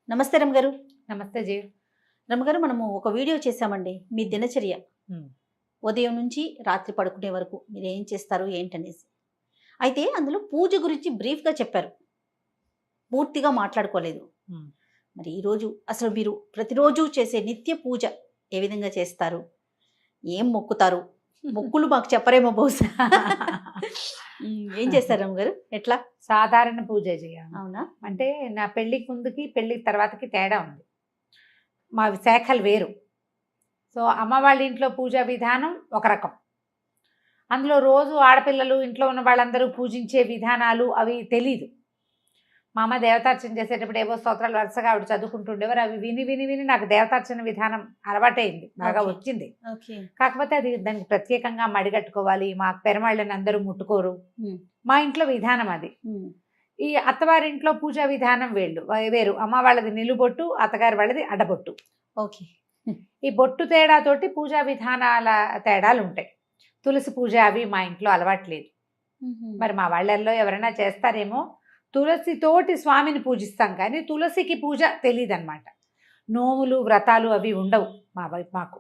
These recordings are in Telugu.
నమస్తే రమగారు. నమస్తే జీ. రమగారు, మనము ఒక వీడియో చేశామండి. మీ దినచర్య హ్మ్. ఉదయం నుంచి రాత్రి పడుకునే వరకు మీరు ఏం చేస్తారు ఏంటనేసి. అయితే అందులో పూజ గురించి బ్రీఫ్గా చెప్పారు, పూర్తిగా మాట్లాడుకోలేదు. హ్మ్. మరి ఈరోజు అసలు మీరు ప్రతిరోజు చేసే నిత్య పూజ ఏ విధంగా చేస్తారు, ఏం మొక్కుతారు? మొక్కులు మాకు చెప్పరేమో బహుశా. ఏం చేస్తారు రమగారు, ఎట్లా? సాధారణ పూజ చేయాలి. అవునా? అంటే నా పెళ్ళికి ముందుకి పెళ్ళికి తర్వాతకి తేడా ఉంది. మా శాఖలు వేరు. సో అమ్మ వాళ్ళ ఇంట్లో పూజా విధానం ఒక రకం. అందులో రోజు ఆడపిల్లలు ఇంట్లో ఉన్న వాళ్ళందరూ పూజించే విధానాలు అవి తెలీదు. మా అమ్మ దేవతార్చన చేసేటప్పుడు ఏవో స్తోత్రాలు వరుసగా ఆవిడ చదువుకుంటుండేవారు. అవి విని విని విని నాకు దేవతార్చన విధానం అలవాటైంది, బాగా Okay. వచ్చింది. ఓకే. కాకపోతే అది దానికి ప్రత్యేకంగా మడిగట్టుకోవాలి, మా పెరమాళ్ళని అందరూ ముట్టుకోరు. Hmm. మా ఇంట్లో విధానం అది. ఈ అత్తవారింట్లో పూజా విధానం వేరు. అమ్మ వాళ్ళది నిలుబొట్టు, అత్తగారి వాళ్ళది అడ్డబొట్టు. ఓకే. ఈ బొట్టు తేడాతోటి పూజా విధానాల తేడాలు ఉంటాయి. తులసి పూజ అవి మా ఇంట్లో అలవాట్లేదు. మరి మా వాళ్ళల్లో ఎవరైనా చేస్తారేమో. తులసితోటి స్వామిని పూజిస్తాం కానీ తులసికి పూజ తెలియదన్నమాట. నోములు వ్రతాలు అవి ఉండవు మాకు.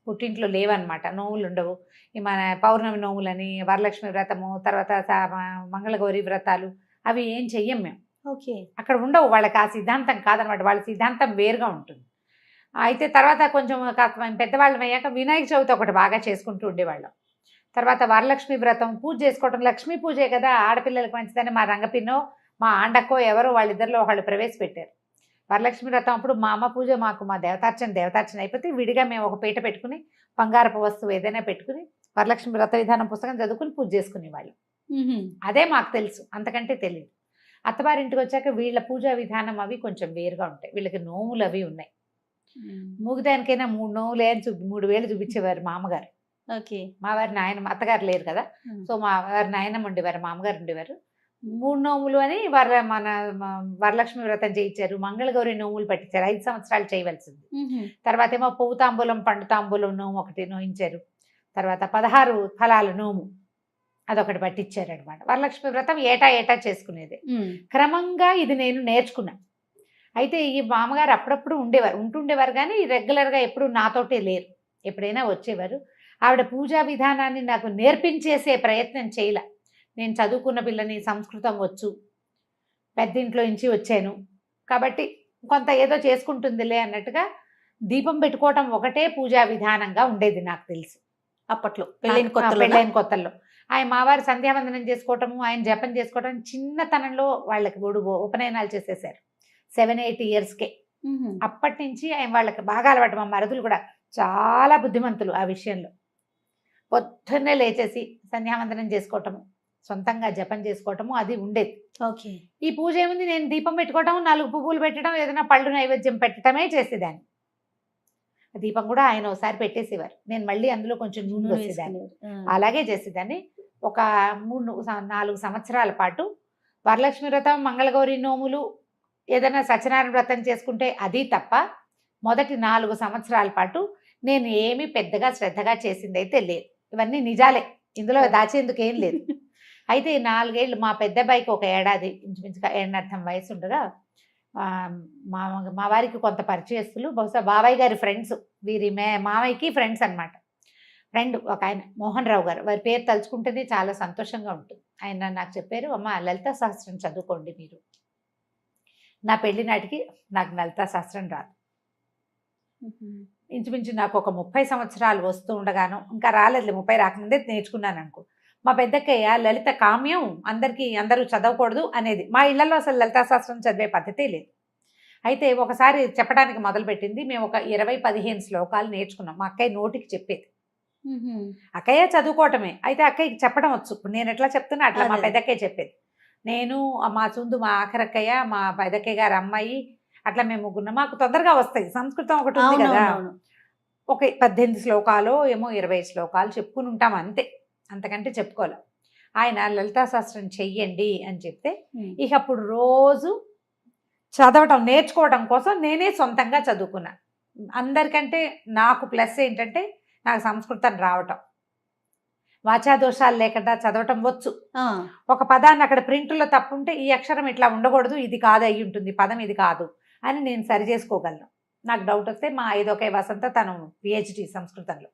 పుట్టింట్లో లేవన్నమాట, నోములు ఉండవు. ఈ మన పౌర్ణమి నోములని, వరలక్ష్మి వ్రతము, తర్వాత మంగళగౌరి వ్రతాలు అవి ఏం చెయ్యం మేము. ఓకే. అక్కడ ఉండవు. వాళ్ళకి ఆ సిద్ధాంతం కాదనమాట, వాళ్ళ సిద్ధాంతం వేరుగా ఉంటుంది. అయితే తర్వాత కొంచెం కాస్త పెద్దవాళ్ళం అయ్యాక వినాయక చవితి ఒకటి బాగా చేసుకుంటూ ఉండేవాళ్ళం. తర్వాత వరలక్ష్మి వ్రతం పూజ చేసుకోవటం, లక్ష్మీ పూజే కదా, ఆడపిల్లలకు మంచిదని మా రంగపిన్నో మా ఆండక్కో ఎవరో వాళ్ళిద్దరిలో వాళ్ళు ప్రవేశపెట్టారు వరలక్ష్మి వ్రతం. అప్పుడు మా అమ్మ పూజ, మాకు మా దేవతార్చన అయిపోతే విడిగా మేము ఒక పీట పెట్టుకుని బంగారపు వస్తువు ఏదైనా పెట్టుకుని వరలక్ష్మి వ్రత విధానం పుస్తకం చదువుకుని పూజ చేసుకునేవాళ్ళు. అదే మాకు తెలుసు, అంతకంటే తెలియదు. అత్తవారింటికి వచ్చాక వీళ్ళ పూజా విధానం అవి కొంచెం వేరుగా ఉంటాయి. వీళ్ళకి నోములు అవి ఉన్నాయి. మూగుదానికైనా 3 నోములే అని 3 వేలు చూపించేవారు మా అమ్మగారు. ఓకే. మా వారి నాయనమ్మ, అత్తగారు లేరు కదా, సో మా వారి నాయనమ్మ ఉండేవారు, మా అమ్మగారు ఉండేవారు. 3 నోములు అని వరలక్ష్మి వ్రతం చేయించారు. మంగళగౌరి నోములు పట్టించారు, 5 సంవత్సరాలు చేయవలసింది. తర్వాత ఏమో పువ్వు తాంబూలం పండు తాంబూలం నోము ఒకటి నోయించారు. తర్వాత 16 ఫలాల నోము అదొకటి పట్టించారు అనమాట. వరలక్ష్మి వ్రతం ఏటా చేసుకునేది. క్రమంగా ఇది నేను నేర్చుకున్నా. అయితే ఈ మామగారు అప్పుడప్పుడు ఉంటుండేవారు కానీ రెగ్యులర్గా ఎప్పుడు నాతోటే లేరు, ఎప్పుడైనా వచ్చేవారు. ఆవిడ పూజా విధానాన్ని నాకు నేర్పించేసే ప్రయత్నం చేయలే. నేను చదువుకున్న పిల్లని, సంస్కృతం వచ్చు, పెద్దింట్లో నుంచి వచ్చాను కాబట్టి కొంత ఏదో చేసుకుంటుందిలే అన్నట్టుగా దీపం పెట్టుకోవటం ఒకటే పూజా విధానంగా ఉండేది నాకు తెలిసి అప్పట్లో పెళ్ళైన కొత్తల్లో. ఆయన మావారు సంధ్యావందనం చేసుకోవటము, ఆయన జపం చేసుకోవటం చిన్నతనంలో వాళ్ళకి ఉపనయనాలు చేసేసారు 7-8 ఇయర్స్కే. అప్పటి నుంచి ఆయన వాళ్ళకి బాగా అలవాటు. మా మరుదులు కూడా చాలా బుద్ధిమంతులు ఆ విషయంలో. పొద్దున్నే లేచేసి సంధ్యావందనం చేసుకోవటము, సొంతంగా జపం చేసుకోవటము అది ఉండేది. ఓకే. ఈ పూజ ఏముంది, నేను దీపం పెట్టుకోవటం, 4 పువ్వులు పెట్టడం, ఏదైనా పళ్ళు నైవేద్యం పెట్టడమే చేసేదాన్ని. దీపం కూడా ఆయన ఒకసారి పెట్టేసేవారు, నేను మళ్ళీ అందులో కొంచెం నూనె వేసేదాన్ని, అలాగే చేసేదాన్ని. ఒక 3-4 సంవత్సరాల పాటు వరలక్ష్మి వ్రతం, మంగళగౌరి నోములు, ఏదైనా సత్యనారాయణ వ్రతం చేసుకుంటే అది తప్ప మొదటి 4 సంవత్సరాల పాటు నేను ఏమీ పెద్దగా శ్రద్ధగా చేసింది అయితే లేదు. ఇవన్నీ నిజాలే, ఇందులో దాచేందుకు ఏం లేదు. అయితే ఈ 4 ఏళ్ళు మా పెద్ద అబ్బాయికి ఒక ఏడాది ఇంచుమించుగా ఏడార్థం వయసు ఉండగా మా వారికి కొంత పరిచయస్తులు, బహుశా బాబాయ్ గారి ఫ్రెండ్స్, వీరి మావయ్యకి ఫ్రెండ్స్ అనమాట. ఫ్రెండ్ ఒక ఆయన మోహన్ రావు గారు, వారి పేరు తలుచుకుంటేనే చాలా సంతోషంగా ఉంటుంది. ఆయన నాకు చెప్పారు, అమ్మ లలితా సహస్రం చదువుకోండి మీరు. నా పెళ్లి నాటికి నాకు లలితా సహస్రం రాదు. ఇంచుమించు నాకు ఒక 30 సంవత్సరాలు వస్తూ ఉండగాను, ఇంకా రాలేదు, 30 రాకముందే నేర్చుకున్నాను అనుకో. మా పెద్దక్కయ్య లలిత కామ్యం, అందరూ చదవకూడదు అనేది. మా ఇళ్లలో అసలు లలితా శాస్త్రం చదివే పద్ధతే లేదు. అయితే ఒకసారి చెప్పడానికి మొదలుపెట్టింది. మేము ఒక 20-15 శ్లోకాలు నేర్చుకున్నాం. మా అక్కయ్య నోటికి చెప్పేది, అక్కయ్య చదువుకోవటమే. అయితే అక్కయ్యకి చెప్పడం వచ్చు. ఇప్పుడు నేను ఎట్లా చెప్తున్నా అట్లా మా పెద్దక్కయ్య చెప్పేది. నేను, మా ఆఖరక్కయ్య, మా పెద్దక్కయ్య గారు అమ్మాయి, అట్లా మేము ముగ్గురున్నాం. మాకు తొందరగా వస్తాయి, సంస్కృతం ఒకటి ఉంది కదా. ఒక 18 శ్లోకాలు ఏమో 20 శ్లోకాలు చెప్పుకుని ఉంటాం అంతే, అంతకంటే చెప్పుకోలే. ఆయన లలితా శాస్త్రం చెయ్యండి అని చెప్తే ఇక అప్పుడు రోజు చదవటం నేర్చుకోవడం కోసం నేనే సొంతంగా చదువుకున్నా. అందరికంటే నాకు ప్లస్ ఏంటంటే నాకు సంస్కృతం రావటం, వాచాదోషాలు లేకుండా చదవటం వచ్చు. ఒక పదాన్ని అక్కడ ప్రింట్లో తప్పుంటే ఈ అక్షరం ఇట్లా ఉండకూడదు, ఇది కాదు అయి ఉంటుంది, పదం ఇది కాదు అని నేను సరి చేసుకోగలను. నాకు డౌట్ వస్తే మా ఐదొకే వసంత తను పిహెచ్డి సంస్కృతంలో,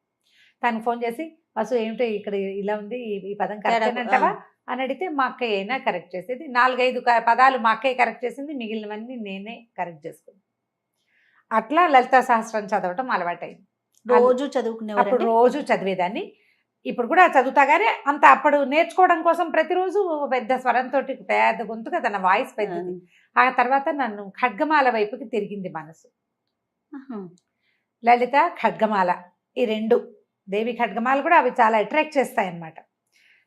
తను ఫోన్ చేసి వసు ఏమిటో ఇక్కడ ఇలా ఉంది, ఈ పదం కరెక్ట్ అంటావా అని అడిగితే మా అక్కయ్య అయినా కరెక్ట్ చేసేది. 4-5 పదాలు మా అక్కయ్య కరెక్ట్ చేసింది, మిగిలినవన్నీ నేనే కరెక్ట్ చేసుకున్నాను. అట్లా లలితా సహస్రం చదవటం అలవాటైంది. రోజు అప్పుడు చదువుకునేవారు రోజు చదివేదాన్ని. ఇప్పుడు కూడా చదువుతా కానీ అంత అప్పుడు నేర్చుకోవడం కోసం ప్రతిరోజు పెద్ద స్వరంతో పెద్ద గొంతుగా తన వాయిస్ పెద్దది. ఆ తర్వాత నన్ను ఖడ్గమాల వైపుకి తిరిగింది మనసు. లలిత ఖడ్గమాల ఈ 2 దేవి ఖడ్గమాల కూడా అవి చాలా అట్రాక్ట్ చేస్తాయి అన్నమాట.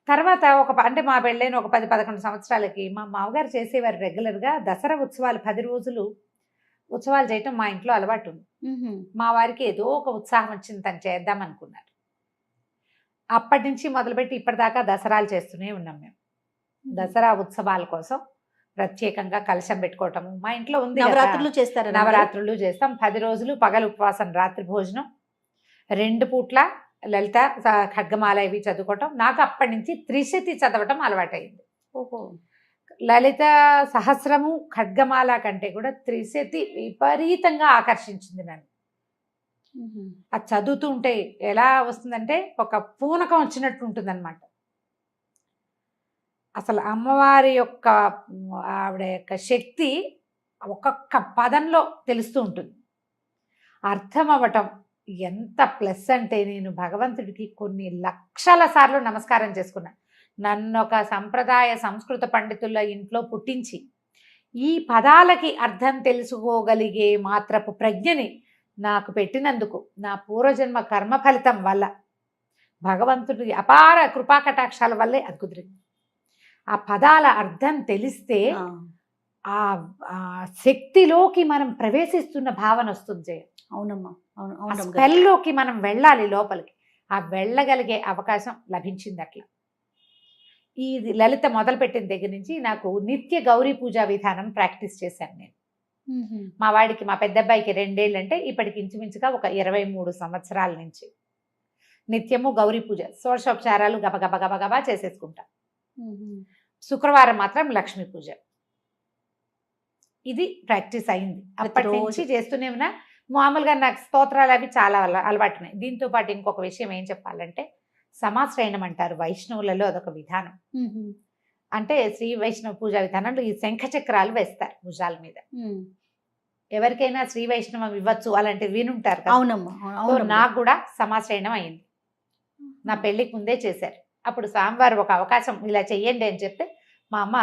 తర్వాత అంటే మా పెళ్ళైన ఒక 10-11 సంవత్సరాలకి మా మామగారు చేసేవారు రెగ్యులర్గా దసరా ఉత్సవాలు 10 రోజులు ఉత్సవాలు చేయటం మా ఇంట్లో అలవాటు ఉంది. మా వారికి ఏదో ఒక ఉత్సాహం వచ్చింది, తను చేద్దాం అనుకున్నారు. అప్పటి నుంచి మొదలుపెట్టి ఇప్పటిదాకా దసరాలు చేస్తూనే ఉన్నాం మేము. దసరా ఉత్సవాల కోసం ప్రత్యేకంగా కలశం పెట్టుకోవటము మా ఇంట్లో ఉంది. నవరాత్రులు చేస్తారు. నవరాత్రులు చేస్తాం. 10 రోజులు పగలు ఉపవాసం, రాత్రి భోజనం, 2 పూట్ల లలిత ఖడ్గమాల ఇవి చదువుకోవటం. నాకు అప్పటి నుంచి త్రిశతి చదవటం అలవాటైంది. ఓహో. లలిత సహస్రము ఖడ్గమాల కంటే కూడా త్రిశతి విపరీతంగా ఆకర్షించింది నన్ను. అది చదువుతూ ఉంటే ఎలా వస్తుందంటే ఒక పూనకం వచ్చినట్టు ఉంటుంది అనమాట. అసలు అమ్మవారి యొక్క ఆవిడ యొక్క శక్తి ఒక్కొక్క పదంలో తెలుస్తూ ఉంటుంది. అర్థం అవ్వటం ఎంత ప్లస్ అంటే నేను భగవంతుడికి కొన్ని లక్షల సార్లు నమస్కారం చేసుకున్నా. నన్ను ఒక సంప్రదాయ సంస్కృత పండితుల ఇంట్లో పుట్టించి ఈ పదాలకి అర్థం తెలుసుకోగలిగే మాత్రపు ప్రజ్ఞని నాకు పెట్టినందుకు నా పూర్వజన్మ కర్మ ఫలితం వల్ల భగవంతుడి అపార కృపాకటాక్షాల వల్లే అది కుదిరింది. ఆ పదాల అర్థం తెలిస్తే ఆ శక్తిలోకి మనం ప్రవేశిస్తున్న భావన వస్తుంది జయ. అవునమ్మా, అవును. స్పెల్లోకి మనం వెళ్ళాలి లోపలికి. ఆ వెళ్ళగలిగే అవకాశం లభించింది. అట్లా ఈ లలిత మొదలుపెట్టిన దగ్గర నుంచి నాకు నిత్య గౌరీ పూజా విధానం ప్రాక్టీస్ చేశాను నేను. మా వాడికి, మా పెద్ద అబ్బాయికి 2 ఏళ్ళు అంటే ఇప్పటికి ఇంచుమించుగా ఒక 23 సంవత్సరాల నుంచి నిత్యము గౌరీ పూజ షోడశోపచారాలు గబగబ గబగబా చేసేసుకుంటా. శుక్రవారం మాత్రం లక్ష్మీ పూజ. ఇది ప్రాక్టీస్ అయింది. అప్పటి నుంచి చేస్తూనే ఉన్నా. మామూలుగా నాకు స్తోత్రాలు అవి చాలా అలవాటున్నాయి. దీంతో పాటు ఇంకొక విషయం ఏం చెప్పాలంటే సమాశ్రయణం అంటారు వైష్ణవులలో, అదొక విధానం. అంటే శ్రీ వైష్ణవ పూజా విధానంలో ఈ శంఖ చక్రాలు వేస్తారు భుజాల మీద. ఎవరికైనా శ్రీ వైష్ణవం ఇవ్వచ్చు అలాంటివి వినుంటారు కదా. అవునమ్మా. నాకు కూడా సమాశ్రయణం అయింది. నా పెళ్లికి ముందే చేశారు. అప్పుడు స్వామివారు ఒక అవకాశం ఇలా చెయ్యండి అని చెప్తే మా అమ్మ,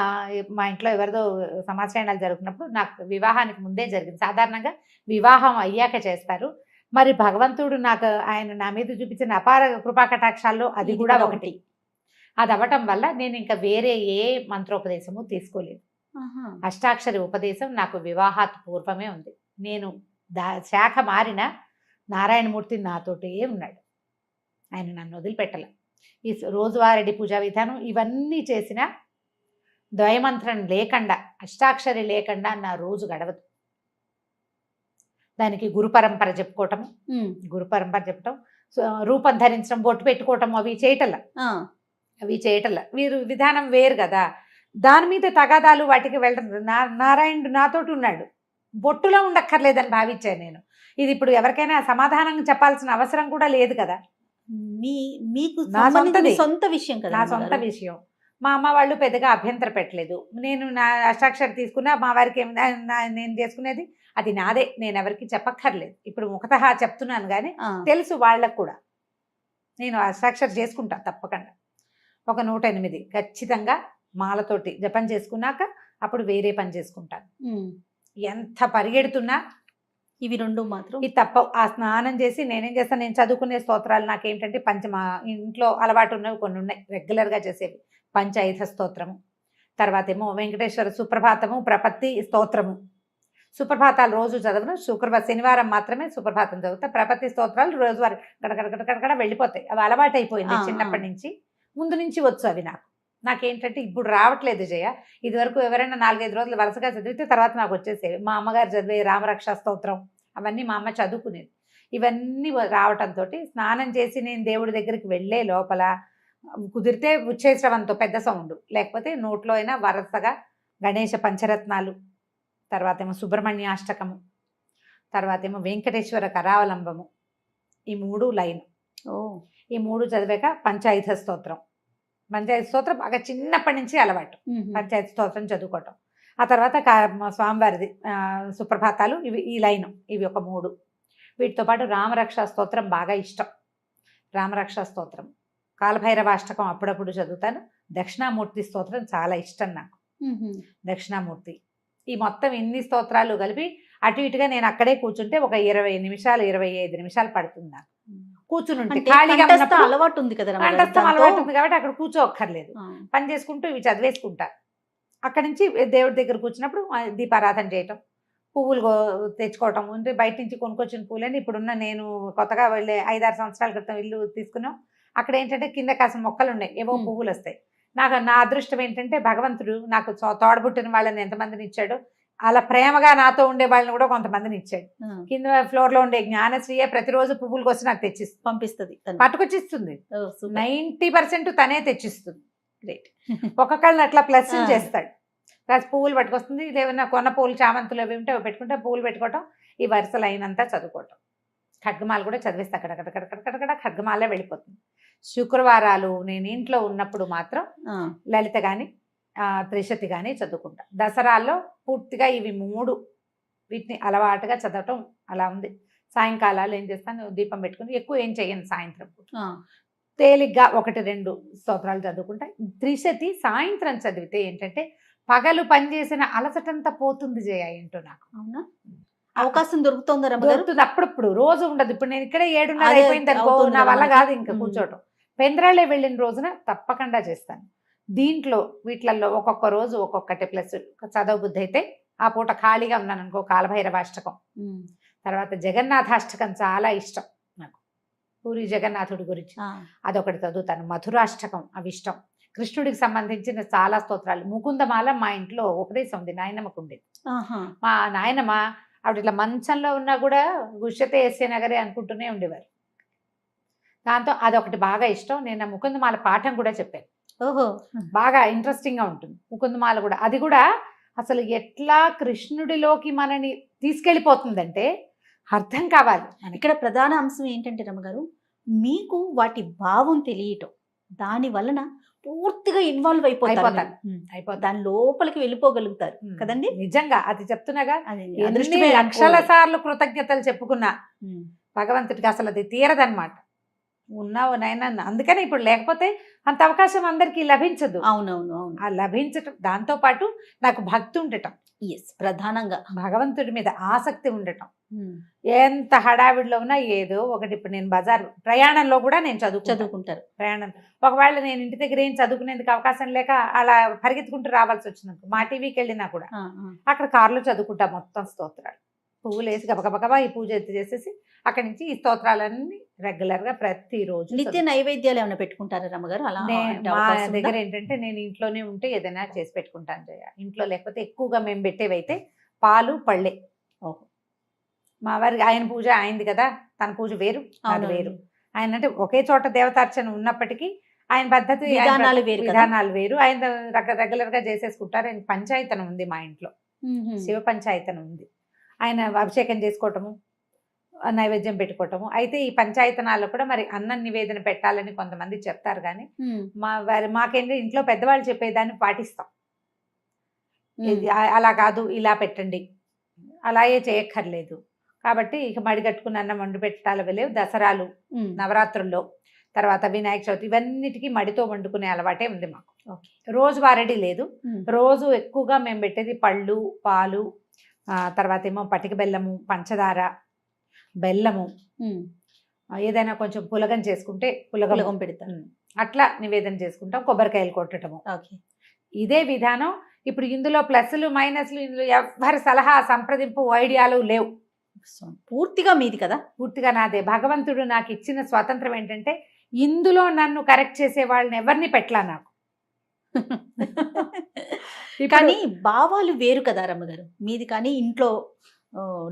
మా ఇంట్లో ఎవరిదో సమాశ్రయణాలు జరుగుతున్నప్పుడు, నాకు వివాహానికి ముందే జరిగింది. సాధారణంగా వివాహం అయ్యాక చేస్తారు. మరి భగవంతుడు నాకు ఆయన నా మీద చూపించిన అపార కృపాకటాక్షాల్లో అది కూడా ఒకటి. అది అవ్వటం వల్ల నేను ఇంకా వేరే ఏ మంత్రోపదేశము తీసుకోలేదు. అష్టాక్షరి ఉపదేశం నాకు వివాహాత్ పూర్వమే ఉంది. నేను శాఖ మారిన నారాయణమూర్తి నాతోటే ఉన్నాడు. ఆయన నన్ను వదిలిపెట్టల. ఈ రోజువారీ పూజా విధానం ఇవన్నీ చేసిన ద్వయమంత్రం లేకుండా, అష్టాక్షరి లేకుండా నా రోజు గడవదు. దానికి గురు పరంపర చెప్పుకోవటం, రూపం ధరించడం, బొట్టు పెట్టుకోవటం అవి చేయటల్లా. వీరు విధానం వేరు కదా. దాని మీద తగాదాలు వాటికి వెళ్ళడం. నారాయణుడు నాతోటి ఉన్నాడు, బొట్టులో ఉండక్కర్లేదని భావించాను నేను. ఇది ఇప్పుడు ఎవరికైనా సమాధానం చెప్పాల్సిన అవసరం కూడా లేదు కదా. మీకు సొంత విషయం కదా, నా సొంత విషయం. మా అమ్మ వాళ్ళు పెద్దగా అభ్యంతర పెట్టలేదు. నేను నా అష్టాక్షరి తీసుకున్నా, మా వారికి నేను చేసుకునేది అది నాదే, నేను ఎవరికి చెప్పక్కర్లేదు. ఇప్పుడు ముఖతః చెప్తున్నాను కానీ తెలుసు వాళ్ళకు కూడా. నేను అష్టాక్షరి చేసుకుంటా తప్పకుండా. ఒక 108 ఖచ్చితంగా మాలతోటి జపం చేసుకున్నాక అప్పుడు వేరే పని చేసుకుంటాను. ఎంత పరిగెడుతున్నా ఇవి 2 మాత్రం ఇది తప్ప. ఆ స్నానం చేసి నేనేం చేస్తాను, నేను చదువుకునే స్తోత్రాలు నాకేంటంటే మా ఇంట్లో అలవాటు ఉన్నవి కొన్ని ఉన్నాయి రెగ్యులర్గా చేసేవి. పంచాయుధ స్తోత్రము, తర్వాత ఏమో వెంకటేశ్వర సుప్రభాతము, ప్రపత్తి స్తోత్రము. సుప్రభాతాలు రోజు చదవను, శనివారం మాత్రమే సుప్రభాతం చదువుతా. ప్రపత్తి స్తోత్రాలు రోజువారి గడగడ వెళ్ళిపోతాయి. అవి అలవాటు అయిపోయింది చిన్నప్పటి నుంచి. ముందు నుంచి వచ్చు అవి నాకేంటంటే ఇప్పుడు రావట్లేదు జయ. ఇదివరకు ఎవరైనా 4-5 రోజులు వరుసగా చదివితే తర్వాత నాకు వచ్చేసేవి. మా అమ్మగారు చదివే రామరక్ష స్తోత్రం అవన్నీ మా అమ్మ చదువుకునేది. ఇవన్నీ రావటంతో స్నానం చేసి నేను దేవుడి దగ్గరికి వెళ్ళే లోపల కుదిరితే ఉచ్చేశ్రవంతో పెద్ద సౌండ్, లేకపోతే నోట్లో అయినా వరుసగా గణేష పంచరత్నాలు, తర్వాత ఏమో సుబ్రహ్మణ్యాష్టకము, తర్వాత ఏమో వెంకటేశ్వర కరావలంబము, ఈ 3 లైన్. ఓ ఈ 3 చదివాక పంచాయుధ స్తోత్రం. పంచాయతీ స్తోత్రం బాగా చిన్నప్పటి నుంచి అలవాటు, పంచాయతీ స్తోత్రం చదువుకోవటం. ఆ తర్వాత స్వామివారిది సుప్రభాతాలు, ఇవి ఈ లైను, ఇవి ఒక 3. వీటితో పాటు రామరక్షా స్తోత్రం బాగా ఇష్టం. రామరక్షా స్తోత్రం, కాలభైరవాష్టకం అప్పుడప్పుడు చదువుతాను. దక్షిణామూర్తి స్తోత్రం చాలా ఇష్టం నాకు. దక్షిణామూర్తి, ఈ మొత్తం ఇన్ని స్తోత్రాలు కలిపి అటు ఇటుగా నేను అక్కడే కూర్చుంటే ఒక 20 నిమిషాలు 25 నిమిషాలు పడుతుంది నాకు కూర్చుని ఉంటే. ఖాళీగా ఉన్నప్పుడు అలవాటు ఉంది కదా కంఠస్థం అలవాటు ఉంది కాబట్టి అక్కడ కూర్చోక్కర్లేదు, పని చేసుకుంటూ ఇవి చదివేసుకుంటా. అక్కడి నుంచి దేవుడి దగ్గర కూర్చున్నప్పుడు దీపారాధన చేయటం, పువ్వులు తెచ్చుకోవటం. అంటే బయట నుంచి కొనుక్కొచ్చిన పువ్వులని ఇప్పుడున్న నేను కొత్తగా వెళ్ళే 5-6 సంవత్సరాల క్రితం ఇల్లు తీసుకున్నాం. అక్కడ ఏంటంటే కింద కాసిన మొక్కలు ఉన్నాయి, ఏవో పువ్వులు వస్తాయి. నా అదృష్టం ఏంటంటే భగవంతుడు నాకు తోడబుట్టిన వాళ్ళని ఎంతమందిని ఇచ్చాడో, అలా ప్రేమగా నాతో ఉండే వాళ్ళని కూడా కొంతమందిని ఇచ్చాడు. కింద ఫ్లోర్ లో ఉండే జ్ఞానశ్రీయే ప్రతిరోజు పువ్వులు వచ్చి నాకు తెచ్చిస్తుంది, పంపిస్తుంది, పట్టుకొచ్చిస్తుంది. 90% తనే తెచ్చిస్తుంది. గ్రేట్. ఒక్కొక్కళ్ళని అట్లా ప్లస్ చేస్తాడు. ప్లస్ పువ్వులు పట్టుకొస్తుంది. ఏమైనా కొన్న పువ్వులు, చామంతులు అవి ఉంటే అవి పెట్టుకుంటే పువ్వులు పెట్టుకోవటం, ఈ వరుస లైన్ అంతా చదువుకోవటం. ఖడ్గమాలు కూడా చదివేస్తే అక్కడక్కడ ఖడ్గమాలే వెళ్ళిపోతుంది. శుక్రవారాలు నేను ఇంట్లో ఉన్నప్పుడు మాత్రం లలిత కానీ త్రిశతి కానీ చదువుకుంటా. దసరాల్లో పూర్తిగా ఇవి 3 వీటిని అలవాటుగా చదవటం అలా ఉంది. సాయంకాలాలు ఏం చేస్తాను, దీపం పెట్టుకుని ఎక్కువ ఏం చెయ్యను. సాయంత్రం తేలిగ్గా 1-2 స్తోత్రాలు చదువుకుంటా. త్రిశతి సాయంత్రం చదివితే ఏంటంటే పగలు పనిచేసిన అలసటంతా పోతుంది జయ. ఏంటో నాకు అవునా అవకాశం దొరుకుతుందా? దొరుకుతుంది అప్పుడప్పుడు, రోజు ఉండదు. ఇప్పుడు నేను ఇక్కడే 7:30 అయిపోయింది అనుకో, నా వల్ల కాదు ఇంకా కూర్చోవటం. పెంద్రాలే వెళ్ళిన రోజున తప్పకుండా చేస్తాను. దీంట్లో వీటిలలో ఒక్కొక్క రోజు ఒక్కొక్కటి ప్లస్ చదవ బుద్ధి అయితే ఆ పూట ఖాళీగా ఉన్నాను అనుకో, కాలభైరవాష్టకం, తర్వాత జగన్నాథాష్టకం చాలా ఇష్టం నాకు, పూరి జగన్నాథుడి గురించి అదొకటి చదువుతాను. మధురాష్టకం అవి ఇష్టం. కృష్ణుడికి సంబంధించిన చాలా స్తోత్రాలు. ముకుందమాల మా ఇంట్లో ఉపదేశం ఉంది, నాయనమ్మకు ఉండేది. మా నాయనమ్మ ఆవిడ ఇట్లా మంచంలో ఉన్నా కూడా గుష్యతే ఎస్సే నగరే అనుకుంటూనే ఉండేవారు. దాంతో అదొకటి బాగా ఇష్టం. నేను ఆ ముకుందమాల పాఠం కూడా చెప్పాను. ఓహో, బాగా ఇంట్రెస్టింగ్ గా ఉంటుంది ముకుందమాల కూడా. అది కూడా అసలు ఎట్లా కృష్ణుడిలోకి మనని తీసుకెళ్ళిపోతుందంటే అర్థం కావాలి. ఇక్కడ ప్రధాన అంశం ఏంటంటే రమ్మగారు, మీకు వాటి భావం తెలియటం, దాని వలన పూర్తిగా ఇన్వాల్వ్ అయిపోతారు, దాని లోపలికి వెళ్ళిపోగలుగుతారు కదండి. నిజంగా అది చెప్తున్నాగా, లక్షల సార్లు కృతజ్ఞతలు చెప్పుకున్నా భగవంతుడికి అసలు అది తీరదనమాట. ఉన్నావు నాయన, అందుకని ఇప్పుడు లేకపోతే అంత అవకాశం అందరికీ లభించదు. అవునవును అవును. ఆ లభించటం, దాంతో పాటు నాకు భక్తి ఉండటం, ప్రధానంగా భగవంతుడి మీద ఆసక్తి ఉండటం. ఎంత హడావిడిలో ఉన్నా ఏదో ఒకటి. ఇప్పుడు నేను బజార్ ప్రయాణంలో కూడా నేను చదువుకుంటారు. ప్రయాణం ఒకవేళ నేను ఇంటి దగ్గర ఏం చదువుకునేందుకు అవకాశం లేక అలా పరిగెత్తుకుంటూ రావాల్సి వచ్చింది, మా టీవీకి వెళ్ళినా కూడా అక్కడ కారులో చదువుకుంటా మొత్తం స్తోత్రాలు. పువ్వులు వేసి గబగబా ఈ పూజ చేసేసి అక్కడి నుంచి ఈ స్తోత్రాలన్నీ రెగ్యులర్ గా ప్రతిరోజు. నిత్య నైవేద్యాలు ఏమైనా పెట్టుకుంటారా రమ్మగారు? అలా మా దగ్గర ఏంటంటే నేను ఇంట్లోనే ఉంటే ఏదైనా చేసి పెట్టుకుంటాను జయ. ఇంట్లో లేకపోతే ఎక్కువగా మేము పెట్టేవైతే పాలు పళ్ళే. ఓహో, మా వారికి ఆయన పూజ అయింది కదా, తన పూజ వేరు అది వేరు. ఆయన అంటే ఒకే చోట దేవతార్చన ఉన్నప్పటికీ ఆయన పద్ధతి విధానాలు వేరు. ఆయన రెగ్యులర్ గా చేసేసుకుంటారు. ఆయన పంచాయతనం ఉంది మా ఇంట్లో, శివ పంచాయతనం ఉంది. ఆయన అభిషేకం చేసుకోవటము, నైవేద్యం పెట్టుకోవటము. అయితే ఈ పంచాయతనాల్లో కూడా మరి అన్నం నివేదన పెట్టాలని కొంతమంది చెప్తారు, కానీ మాకేంటి ఇంట్లో పెద్దవాళ్ళు చెప్పేదాన్ని పాటిస్తాం. అలా కాదు, ఇలా పెట్టండి, అలాగే చేయక్కర్లేదు. కాబట్టి ఇక మడి కట్టుకుని అన్నం వండి పెట్టాలి లేవు. దసరాలు, నవరాత్రుల్లో, తర్వాత వినాయక చవితి, ఇవన్నిటికీ మడితో వండుకునే అలవాటే ఉంది మాకు. రోజు వారడి లేదు. రోజు ఎక్కువగా మేము పెట్టేది పళ్ళు, పాలు, తర్వాత ఏమో పటిక బెల్లము, పంచదార, బెల్లము, ఏదైనా కొంచెం పులగం చేసుకుంటే పులగం పెడతాం, అట్లా నివేదన చేసుకుంటాం. కొబ్బరికాయలు కొట్టడము. ఇదే విధానం. ఇప్పుడు ఇందులో ప్లస్లు మైనస్లు ఇందులో ఎవరి సలహా సంప్రదింపు ఐడియాలు లేవు, పూర్తిగా మీది కదా. పూర్తిగా నాదే. భగవంతుడు నాకు ఇచ్చిన స్వాతంత్రం ఏంటంటే ఇందులో నన్ను కరెక్ట్ చేసే వాళ్ళని ఎవరిని పెట్టలా నాకు. కానీ భావాలు వేరు కదా రమ్మగారు మీది, కానీ ఇంట్లో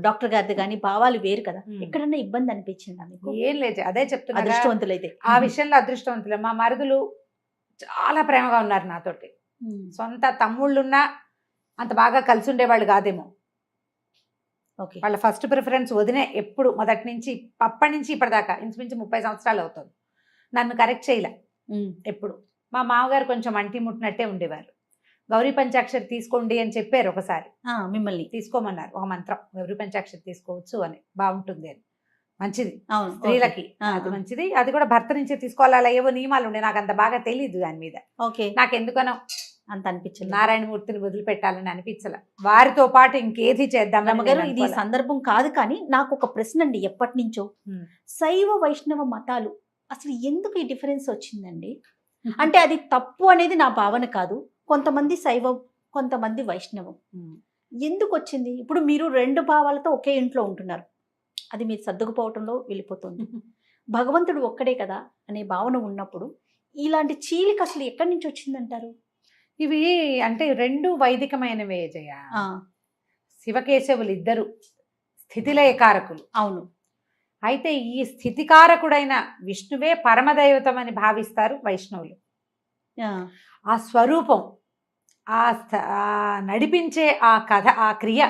డాక్టర్ గారిది కానీ భావాలు వేరు కదా. ఎక్కడన్నా ఇబ్బంది అనిపించిందా మీకు? ఏం లేదు, అదే చెప్తున్నా, అదృష్టవంతులైతే ఆ విషయంలో అదృష్టవంతులే. మా మరుదులు చాలా ప్రేమగా ఉన్నారు నాతోటి. సొంత తమ్ముళ్ళున్నా అంత బాగా కలిసి ఉండేవాళ్ళు కాదేమో. ఓకే. వాళ్ళ ఫస్ట్ ప్రిఫరెన్స్ వదినే. ఎప్పుడు మొదటి నుంచి అప్పటి నుంచి ఇప్పటిదాకా ఇంచుమించు 30 సంవత్సరాలు అవుతుంది. నన్ను కరెక్ట్ చేయలే ఎప్పుడు. మా మామగారు కొంచెం అంటి ముట్టినట్టే ఉండేవారు. గౌరీ పంచాక్షరి తీసుకోండి అని చెప్పారు ఒకసారి. మిమ్మల్ని తీసుకోమన్నారు ఒక మంత్రం, గౌరీ పంచాక్షరి తీసుకోవచ్చు అని, బాగుంటుంది అని. మంచిది అవును స్త్రీలకి, అది మంచిది. అది కూడా భర్త నుంచే తీసుకోవాలి. అలా ఏవో నియమాలు ఉండే, నాకు అంత బాగా తెలియదు దాని మీద. ఓకే. నాకు ఎందుకనో అంత అనిపించింది. నారాయణమూర్తిని వదిలిపెట్టాలని అనిపించలే. వారితో పాటు ఇంకేది చేద్దాం. రమ్మగారు ఇది సందర్భం కాదు, కానీ నాకు ఒక ప్రశ్న అండి. ఎప్పటి నుంచో శైవ వైష్ణవ మతాలు అసలు ఎందుకు ఈ డిఫరెన్స్ వచ్చిందండి? అంటే అది తప్పు అనేది నా భావన కాదు. కొంతమంది శైవం, కొంతమంది వైష్ణవం. ఎందుకు వచ్చింది? ఇప్పుడు మీరు 2 భావాలతో ఒకే ఇంట్లో ఉంటున్నారు, అది మీరు సర్దుకుపోవటంలో వెళ్ళిపోతుంది. భగవంతుడు ఒక్కడే కదా అనే భావన ఉన్నప్పుడు ఇలాంటి చీలిక అసలు ఎక్కడి నుంచి వచ్చిందంటారు? ఇవి అంటే 2 వైదికమైనవే జయ. శివకేశవులు ఇద్దరు స్థితిలయకారకులు. అవును. అయితే ఈ స్థితికారకుడైన విష్ణువే పరమదైవతం అని భావిస్తారు వైష్ణవులు. ఆ స్వరూపం, ఆ నడిపించే ఆ కథ, ఆ క్రియ,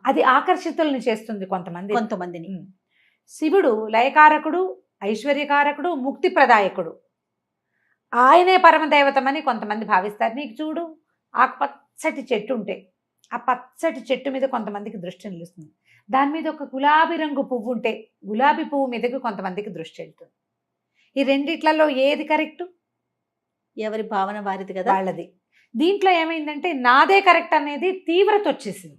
అది ఆకర్షితుల్ని చేస్తుంది కొంతమందిని. శివుడు లయకారకుడు, ఐశ్వర్యకారకుడు, ముక్తి ప్రదాయకుడు. ఆయనే పరమదైవతమని కొంతమంది భావిస్తారు. నీకు చూడు, ఆ పచ్చటి చెట్టు ఉంటే ఆ పచ్చటి చెట్టు మీద కొంతమందికి దృష్టి నిలుస్తుంది. దాని మీద ఒక గులాబీ రంగు పువ్వు ఉంటే గులాబీ పువ్వు మీదకి కొంతమందికి దృష్టి వెళ్తుంది. ఈ రెండిట్లలో ఏది కరెక్ట్? ఎవరి భావన వారిది కదా, వాళ్ళది. దీంట్లో ఏమైందంటే నాదే కరెక్ట్ అనేది తీవ్రత వచ్చేసింది.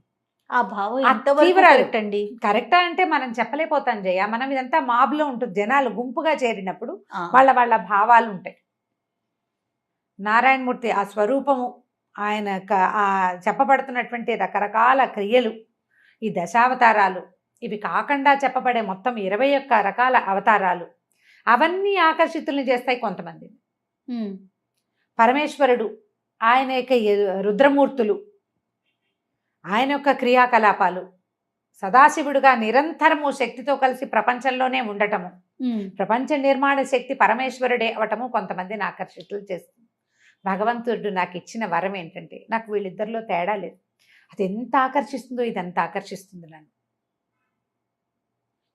ఆ భావం ఎంతవరకు కరెక్ట్ అండి? కరెక్టా అంటే మనం చెప్పలేకపోతాం జయ. మనం ఇదంతా మాబ్లో ఉంటుంది, జనాలు గుంపుగా చేరినప్పుడు వాళ్ళ భావాలు ఉంటాయి. నారాయణమూర్తి ఆ స్వరూపము, ఆయన ఆ చెప్పబడుతున్నటువంటి రకరకాల క్రియలు, ఈ దశావతారాలు, ఇవి కాకుండా చెప్పబడే మొత్తం 21 రకాల అవతారాలు, అవన్నీ ఆకర్షితుల్ని చేస్తాయి కొంతమందిని. పరమేశ్వరుడు, ఆయన యొక్క రుద్రమూర్తులు, ఆయన యొక్క క్రియాకలాపాలు, సదాశివుడుగా నిరంతరము శక్తితో కలిసి ప్రపంచంలోనే ఉండటము, ప్రపంచ నిర్మాణ శక్తి పరమేశ్వరుడే అవటము కొంతమందిని ఆకర్షితులు చేస్తుంది. భగవంతుడు నాకు ఇచ్చిన వరం ఏంటంటే, నాకు వీళ్ళిద్దరిలో తేడా లేదు. అది ఎంత ఆకర్షిస్తుందో ఇదంతా ఆకర్షిస్తుంది నన్ను.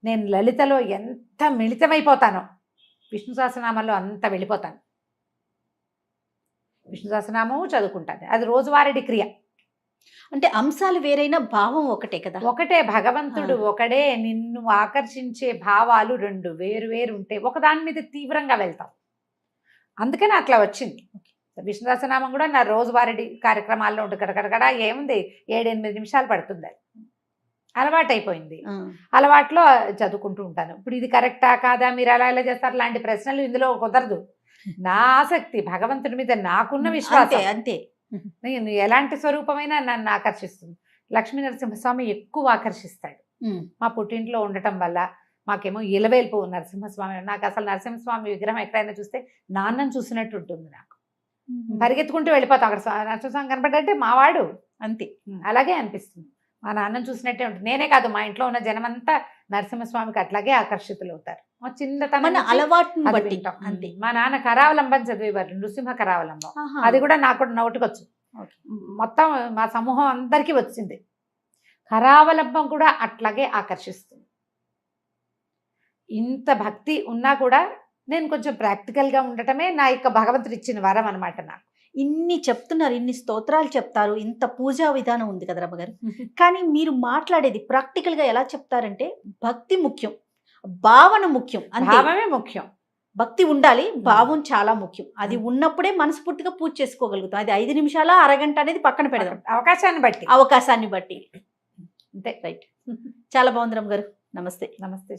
నేను లలితలో ఎంత మిళితమైపోతానో విష్ణు సహస్రనామంలో అంత వెళ్ళిపోతాను. విష్ణు సహస్రనామము చదువుకుంటాను, అది రోజువారీ క్రియ. అంటే అంశాలు వేరైనా భావం ఒకటే కదా? ఒకటే. భగవంతుడు ఒకడే. నిన్ను ఆకర్షించే భావాలు 2 వేరు ఉంటే ఒకదాని మీద తీవ్రంగా వెళ్తాం. అందుకని అట్లా వచ్చింది. విష్ణు సహస్రనామం కూడా నా రోజువారీ కార్యక్రమాల్లో ఉంటుంది. కడకడగడ ఏముంది, 7-8 నిమిషాలు పడుతుంది. అది అలవాటు అయిపోయింది. అలవాట్లో చదువుకుంటూ ఉంటాను. ఇప్పుడు ఇది కరెక్టా కాదా, మీరు అలా ఎలా చేస్తారు లాంటి ప్రశ్నలు ఇందులో కుదరదు. నా ఆసక్తి భగవంతుడి మీద నాకున్న విశ్వాసం అంతే. నేను ఎలాంటి స్వరూపమైనా నన్ను ఆకర్షిస్తుంది. లక్ష్మీ నరసింహస్వామి ఎక్కువ ఆకర్షిస్తాడు. మా పుట్టింట్లో ఉండటం వల్ల మాకేమో ఇలవేల్పు నరసింహస్వామి. నాకు అసలు నరసింహస్వామి విగ్రహం ఎక్కడైనా చూస్తే నాన్నని చూసినట్టు ఉంటుంది. నాకు పరిగెత్తుకుంటూ వెళ్ళిపోతాం. అక్కడ నరసింహస్వామి కనపడ్డంటే మావాడు అంతే, అలాగే అనిపిస్తుంది. మా నాన్నని చూసినట్టే ఉంటుంది. నేనే కాదు, మా ఇంట్లో ఉన్న జనమంతా నరసింహస్వామికి అట్లాగే ఆకర్షితులు అవుతారు. మా చిన్నతనం అలవాటు అంతే. మా నాన్న కరావలంబం చదివేవారు, నృసింహ కరావలంబం. అది కూడా నాకు కూడా నోటికొచ్చు. మొత్తం మా సమూహం అందరికీ వచ్చింది. కరావలంబం కూడా అట్లాగే ఆకర్షిస్తుంది. ఇంత భక్తి ఉన్నా కూడా నేను కొంచెం ప్రాక్టికల్గా ఉండటమే నా యొక్క భగవంతుడు ఇచ్చిన వరం అనమాట. నాకు ఇన్ని చెప్తున్నారు, ఇన్ని స్తోత్రాలు చెప్తారు, ఇంత పూజా విధానం ఉంది కదా రమ్మగారు. కానీ మీరు మాట్లాడేది ప్రాక్టికల్గా ఎలా చెప్తారంటే, భక్తి ముఖ్యం, భావన ముఖ్యం. భావమే ముఖ్యం. భక్తి ఉండాలి, భావం చాలా ముఖ్యం. అది ఉన్నప్పుడే మనస్ఫూర్తిగా పూజ చేసుకోగలుగుతాం. అది 5 నిమిషాల అరగంట అనేది పక్కన పెడదాం, అవకాశాన్ని బట్టి. అంతే. రైట్. చాలా బాగుంది రమ్మగారు. నమస్తే. నమస్తే.